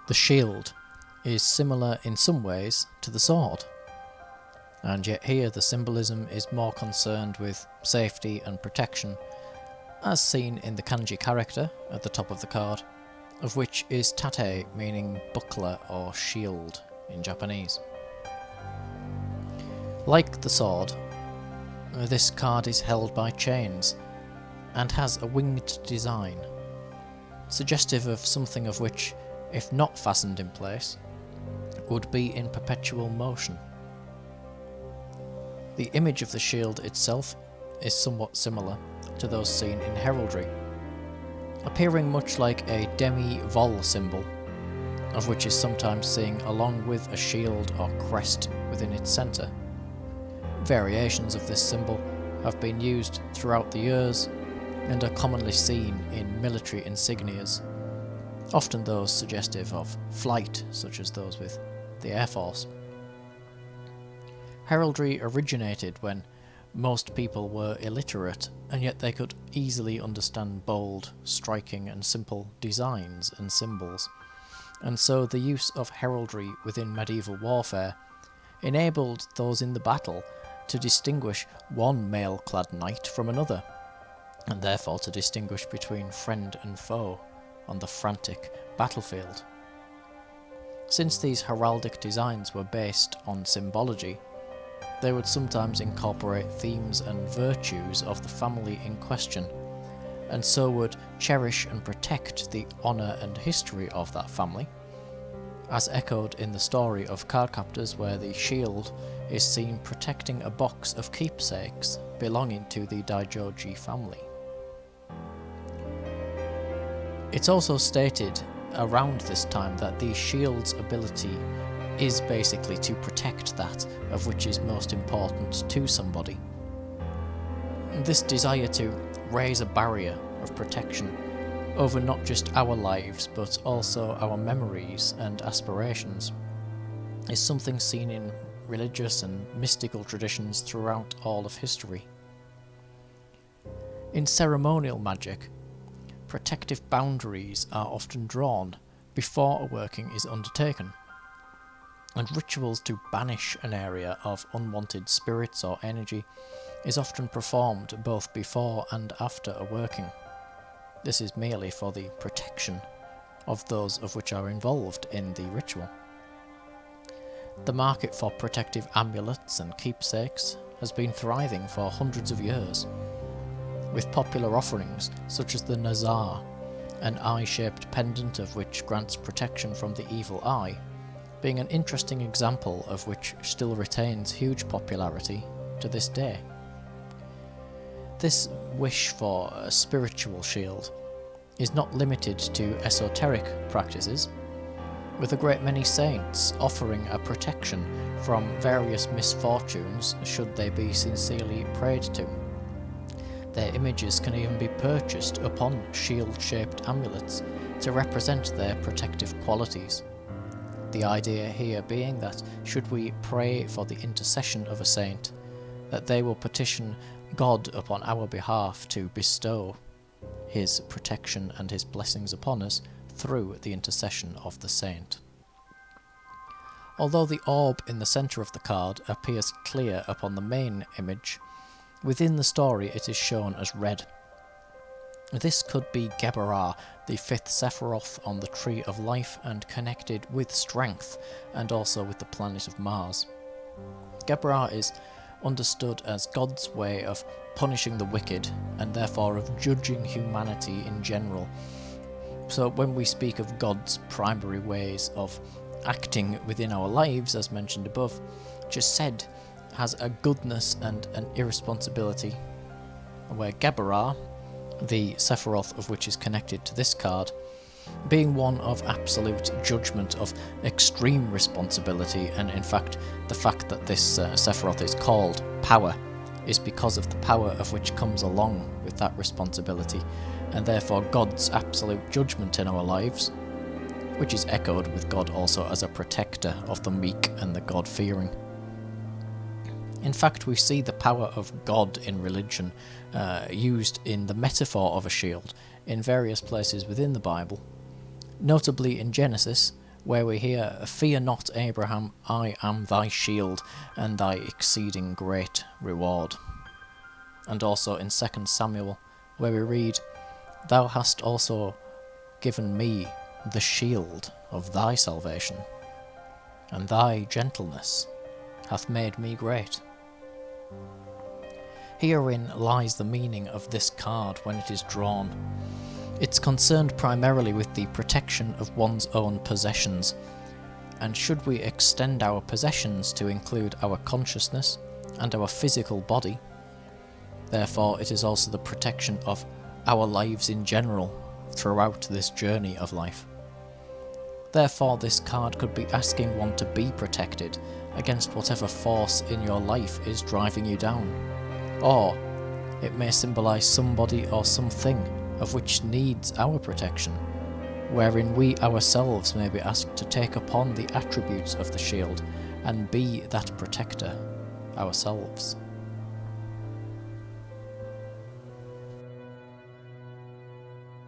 The shield is similar in some ways to the sword, and yet here the symbolism is more concerned with safety and protection, as seen in the kanji character at the top of the card, of which is tate, meaning buckler or shield in Japanese. Like the sword, this card is held by chains and has a winged design, suggestive of something of which, if not fastened in place, would be in perpetual motion. The image of the shield itself is somewhat similar to those seen in heraldry, appearing much like a demi-vol symbol, of which is sometimes seen along with a shield or crest within its centre. Variations of this symbol have been used throughout the years and are commonly seen in military insignias, often those suggestive of flight, such as those with the Air Force. Heraldry originated when most people were illiterate, and yet they could easily understand bold, striking and simple designs and symbols, and so the use of heraldry within medieval warfare enabled those in the battle to distinguish one mail-clad knight from another, and therefore to distinguish between friend and foe on the frantic battlefield. Since these heraldic designs were based on symbology, they would sometimes incorporate themes and virtues of the family in question, and so would cherish and protect the honour and history of that family, as echoed in the story of Cardcaptors, where the shield is seen protecting a box of keepsakes belonging to the Daijoji family. It's also stated around this time that the shield's ability is basically to protect that of which is most important to somebody. This desire to raise a barrier of protection over not just our lives but also our memories and aspirations is something seen in religious and mystical traditions throughout all of history. In ceremonial magic, protective boundaries are often drawn before a working is undertaken, and rituals to banish an area of unwanted spirits or energy is often performed both before and after a working. This is merely for the protection of those of which are involved in the ritual. The market for protective amulets and keepsakes has been thriving for hundreds of years, with popular offerings such as the Nazar, an eye-shaped pendant of which grants protection from the evil eye, being an interesting example of which still retains huge popularity to this day. This wish for a spiritual shield is not limited to esoteric practices, with a great many saints offering a protection from various misfortunes should they be sincerely prayed to. Their images can even be purchased upon shield-shaped amulets to represent their protective qualities. The idea here being that should we pray for the intercession of a saint, that they will petition God upon our behalf to bestow his protection and his blessings upon us through the intercession of the saint. Although the orb in the centre of the card appears clear upon the main image, within the story it is shown as red. This could be Gebarah, the fifth Sephiroth on the Tree of Life and connected with strength and also with the planet of Mars. Gebarah is understood as God's way of punishing the wicked and therefore of judging humanity in general. So when we speak of God's primary ways of acting within our lives, as mentioned above, just said has a goodness and an irresponsibility, where Gebarah, the Sephiroth of which is connected to this card, being one of absolute judgment, of extreme responsibility, and in fact the fact that this Sephiroth is called power is because of the power of which comes along with that responsibility, and therefore God's absolute judgment in our lives, which is echoed with God also as a protector of the meek and the God-fearing. In fact, we see the power of God in religion used in the metaphor of a shield in various places within the Bible, notably in Genesis, where we hear, "Fear not, Abraham, I am thy shield, and thy exceeding great reward." And also in 2 Samuel, where we read, "Thou hast also given me the shield of thy salvation, and thy gentleness hath made me great." Herein lies the meaning of this card when it is drawn. It's concerned primarily with the protection of one's own possessions, and should we extend our possessions to include our consciousness and our physical body, therefore it is also the protection of our lives in general throughout this journey of life. Therefore this card could be asking one to be protected against whatever force in your life is driving you down. Or it may symbolise somebody or something of which needs our protection, wherein we ourselves may be asked to take upon the attributes of the shield and be that protector ourselves.